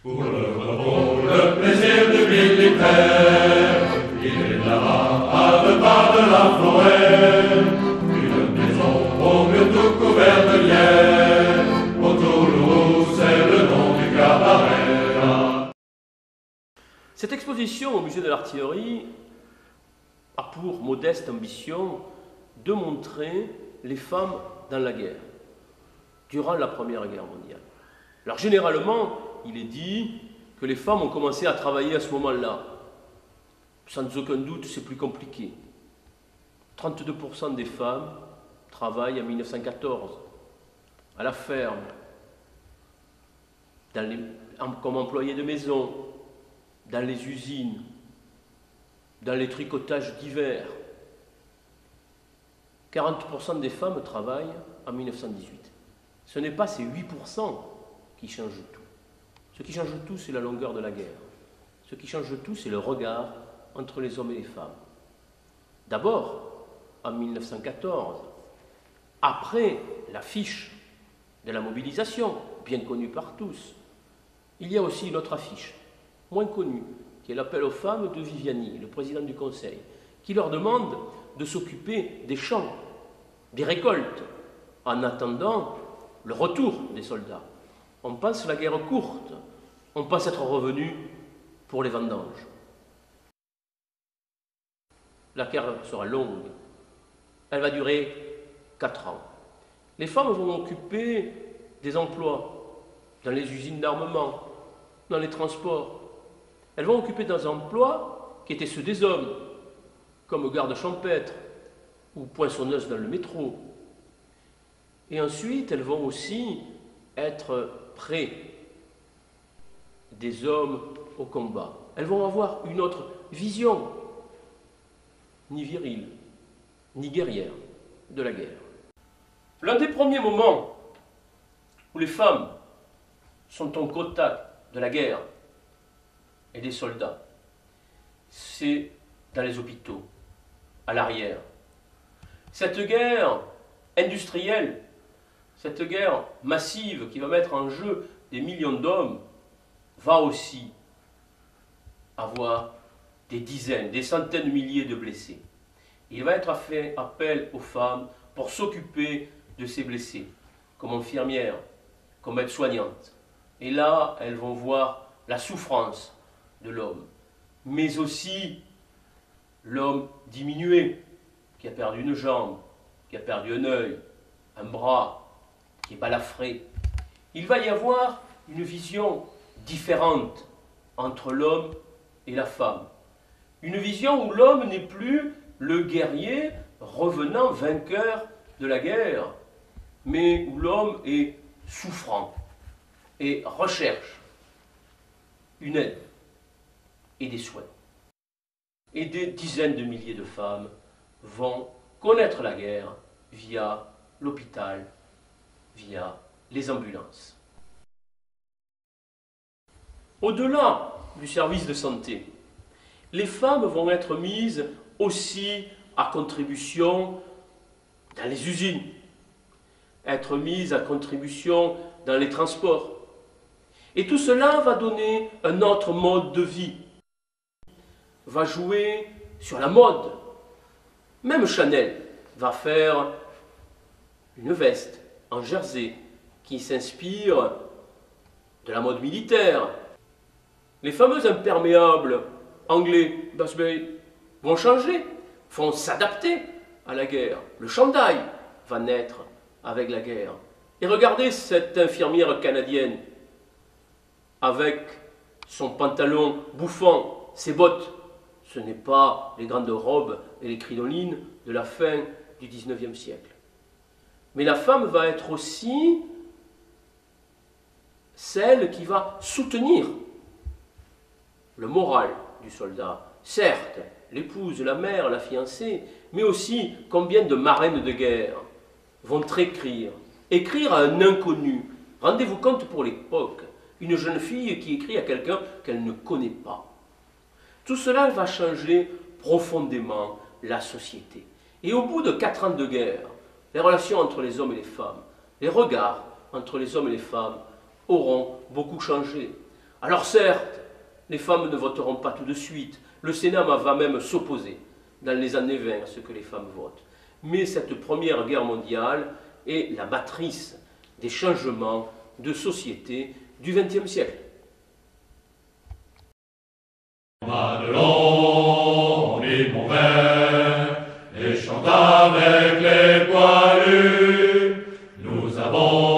Pour le repos, le plaisir du militaire, il est là-bas à 2 pas de la forêt, une maison au mur tout couvert de lierre, autour d'où c'est le nom du cabaret. Cette exposition au musée de l'artillerie a pour modeste ambition de montrer les femmes dans la guerre, durant la Première Guerre mondiale. Alors généralement, il est dit que les femmes ont commencé à travailler à ce moment-là. Sans aucun doute, c'est plus compliqué. 32% des femmes travaillent en 1914, à la ferme, comme employées de maison, dans les usines, dans les tricotages d'hiver. 40% des femmes travaillent en 1918. Ce n'est pas ces 8% qui changent tout. Ce qui change tout, c'est la longueur de la guerre. Ce qui change tout, c'est le regard entre les hommes et les femmes. D'abord, en 1914, après l'affiche de la mobilisation, bien connue par tous, il y a aussi une autre affiche, moins connue, qui est l'appel aux femmes de Viviani, le président du Conseil, qui leur demande de s'occuper des champs, des récoltes, en attendant le retour des soldats. On pense la guerre courte, on pense être revenu pour les vendanges. La guerre sera longue, elle va durer 4 ans. Les femmes vont occuper des emplois dans les usines d'armement, dans les transports. Elles vont occuper des emplois qui étaient ceux des hommes, comme garde champêtre ou poinçonneuse dans le métro. Et ensuite, elles vont aussi être près des hommes au combat. Elles vont avoir une autre vision, ni virile, ni guerrière, de la guerre. L'un des premiers moments où les femmes sont en contact de la guerre et des soldats, c'est dans les hôpitaux, à l'arrière. Cette guerre industrielle, cette guerre massive qui va mettre en jeu des millions d'hommes, va aussi avoir des dizaines, des centaines de milliers de blessés. Il va être fait appel aux femmes pour s'occuper de ces blessés, comme infirmières, comme aides-soignantes. Et là, elles vont voir la souffrance de l'homme, mais aussi l'homme diminué, qui a perdu une jambe, qui a perdu un œil, un bras, qui est balafré. Il va y avoir une vision différente entre l'homme et la femme. Une vision où l'homme n'est plus le guerrier revenant vainqueur de la guerre, mais où l'homme est souffrant et recherche une aide et des soins. Et des dizaines de milliers de femmes vont connaître la guerre via l'hôpital, via les ambulances. Au-delà du service de santé, les femmes vont être mises aussi à contribution dans les usines, être mises à contribution dans les transports. Et tout cela va donner un autre mode de vie, va jouer sur la mode. Même Chanel va faire une veste en jersey qui s'inspire de la mode militaire. Les fameux imperméables anglais, Bass Bay, vont changer, vont s'adapter à la guerre. Le chandail va naître avec la guerre. Et regardez cette infirmière canadienne avec son pantalon bouffant, ses bottes. Ce n'est pas les grandes robes et les crinolines de la fin du XIXe siècle. Mais la femme va être aussi celle qui va soutenir le moral du soldat. Certes, l'épouse, la mère, la fiancée, mais aussi combien de marraines de guerre vont écrire à un inconnu. Rendez-vous compte pour l'époque, une jeune fille qui écrit à quelqu'un qu'elle ne connaît pas. Tout cela va changer profondément la société. Et au bout de 4 ans de guerre, les relations entre les hommes et les femmes, les regards entre les hommes et les femmes auront beaucoup changé. Alors certes, les femmes ne voteront pas tout de suite. Le Sénat va même s'opposer dans les années 20 à ce que les femmes votent. Mais cette Première Guerre mondiale est la matrice des changements de société du XXe siècle. Madelon mit mon verre et chante avec les poilus. Nous avons